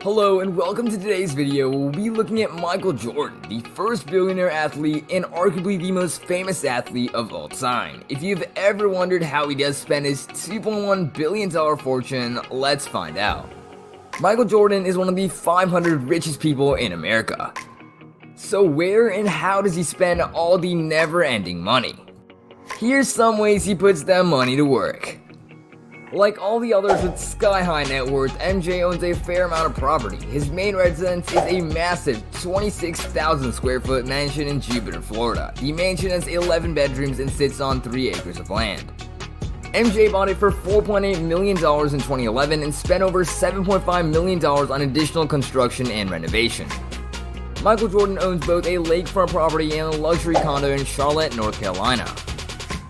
Hello and welcome to today's video. We'll be looking at Michael Jordan, the first billionaire athlete and arguably the most famous athlete of all time. If you've ever wondered how he does spend his $2.1 billion fortune, let's find out. Michael Jordan is one of the 500 richest people in America. So where and how does he spend all the never-ending money? Here's some ways he puts that money to work. Like all the others with sky-high net worth, MJ owns a fair amount of property. His main residence is a massive 26,000 square foot mansion in Jupiter, Florida. The mansion has 11 bedrooms and sits on 3 acres of land. MJ bought it for $4.8 million in 2011 and spent over $7.5 million on additional construction and renovation. Michael Jordan owns both a lakefront property and a luxury condo in Charlotte, North Carolina.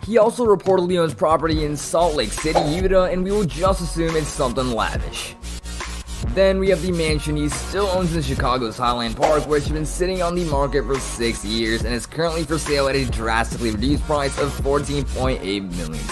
He also reportedly owns property in Salt Lake City, Utah, and we will just assume it's something lavish. Then we have the mansion he still owns in Chicago's Highland Park, which has been sitting on the market for 6 years and is currently for sale at a drastically reduced price of $14.8 million.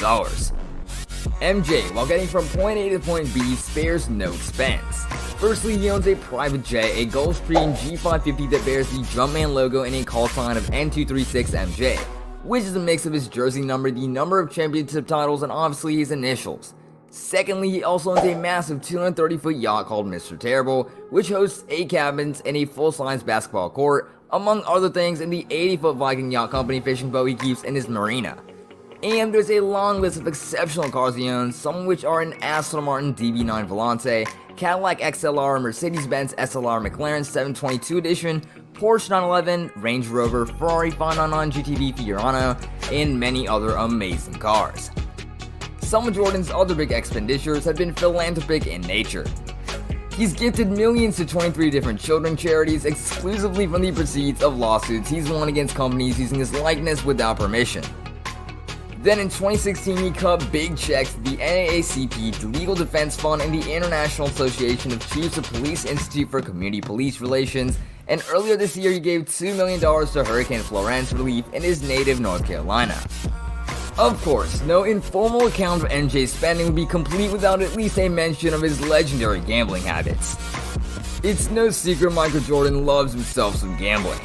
MJ, while getting from point A to point B, spares no expense. Firstly, he owns a private jet, a Gulfstream G550 that bears the Jumpman logo and a call sign of N236MJ. Which is a mix of his jersey number, the number of championship titles, and obviously his initials. Secondly, he also owns a massive 230-foot yacht called Mr. Terrible, which hosts 8 cabins and a full-size basketball court, among other things, in the 80-foot Viking Yacht Company fishing boat he keeps in his marina. And there's a long list of exceptional cars he owns, some of which are an Aston Martin DB9 Volante, Cadillac XLR, Mercedes-Benz SLR McLaren 722 Edition, Porsche 911, Range Rover, Ferrari 599 GTB Fiorano, and many other amazing cars. Some of Jordan's other big expenditures have been philanthropic in nature. He's gifted millions to 23 different children's charities exclusively from the proceeds of lawsuits he's won against companies using his likeness without permission. Then in 2016, he cut big checks to the NAACP, the Legal Defense Fund, and the International Association of Chiefs of Police Institute for Community Police Relations, and earlier this year he gave $2 million to Hurricane Florence relief in his native North Carolina. Of course, no informal account of MJ's spending would be complete without at least a mention of his legendary gambling habits. It's no secret Michael Jordan loves himself some gambling.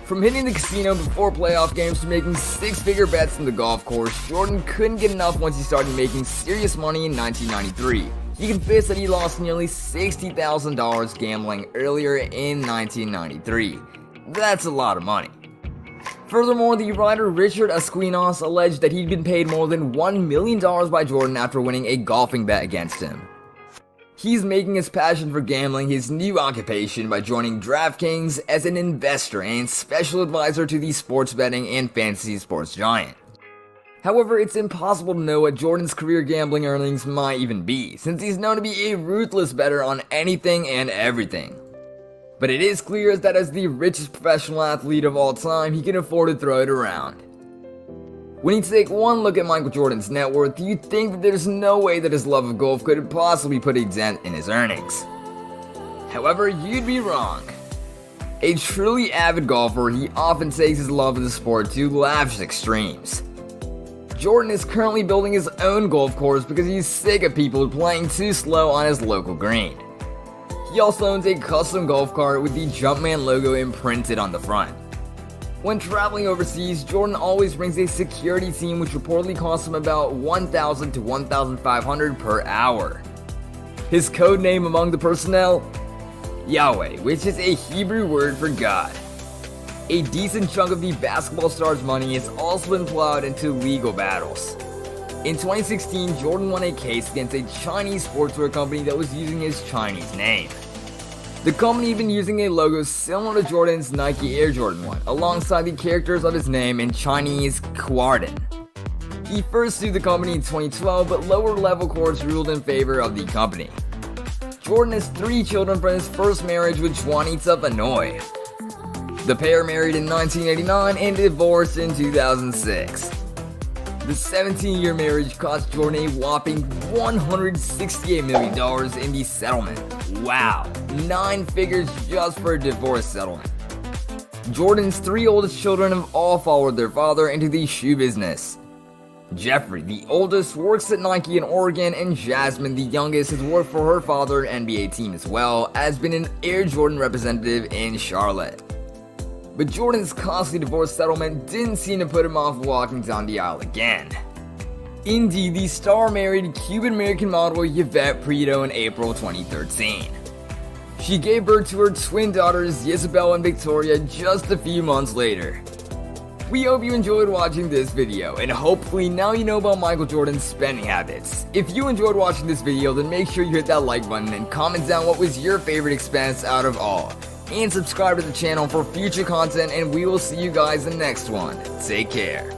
From hitting the casino before playoff games to making 6-figure bets on the golf course, Jordan couldn't get enough once he started making serious money in 1993. He confessed that he lost nearly $60,000 gambling earlier in 1993. That's a lot of money. Furthermore, the writer Richard Esquinas alleged that he'd been paid more than $1 million by Jordan after winning a golfing bet against him. He's making his passion for gambling his new occupation by joining DraftKings as an investor and special advisor to the sports betting and fantasy sports giant. However, it's impossible to know what Jordan's career gambling earnings might even be, since he's known to be a ruthless bettor on anything and everything. But it is clear that as the richest professional athlete of all time, he can afford to throw it around. When you take one look at Michael Jordan's net worth, you'd think that there's no way that his love of golf could possibly put a dent in his earnings. However, you'd be wrong. A truly avid golfer, he often takes his love of the sport to lavish extremes. Jordan is currently building his own golf course because he's sick of people playing too slow on his local green. He also owns a custom golf cart with the Jumpman logo imprinted on the front. When traveling overseas, Jordan always brings a security team which reportedly costs him about $1,000 to $1,500 per hour. His code name among the personnel? Yahweh, which is a Hebrew word for God. A decent chunk of the basketball star's money has also been plowed into legal battles. In 2016, Jordan won a case against a Chinese sportswear company that was using his Chinese name. The company had been using a logo similar to Jordan's Nike Air Jordan 1, alongside the characters of his name in Chinese Kuarden. He first sued the company in 2012, but lower-level courts ruled in favor of the company. Jordan has 3 children from his first marriage with Juanita Benoit. The pair married in 1989 and divorced in 2006. The 17-year marriage cost Jordan a whopping $168 million in the settlement. Wow, 9 figures just for a divorce settlement. Jordan's 3 oldest children have all followed their father into the shoe business. Jeffrey, the oldest, works at Nike in Oregon, and Jasmine, the youngest, has worked for her father and NBA team as well, as been an Air Jordan representative in Charlotte. But Jordan's costly divorce settlement didn't seem to put him off walking down the aisle again. Indeed, the star married Cuban-American model Yvette Prieto in April 2013. She gave birth to her twin daughters Isabel and Victoria just a few months later. We hope you enjoyed watching this video, and hopefully now you know about Michael Jordan's spending habits. If you enjoyed watching this video, then make sure you hit that like button and comment down what was your favorite expense out of all. And subscribe to the channel for future content, and we will see you guys in the next one. Take care.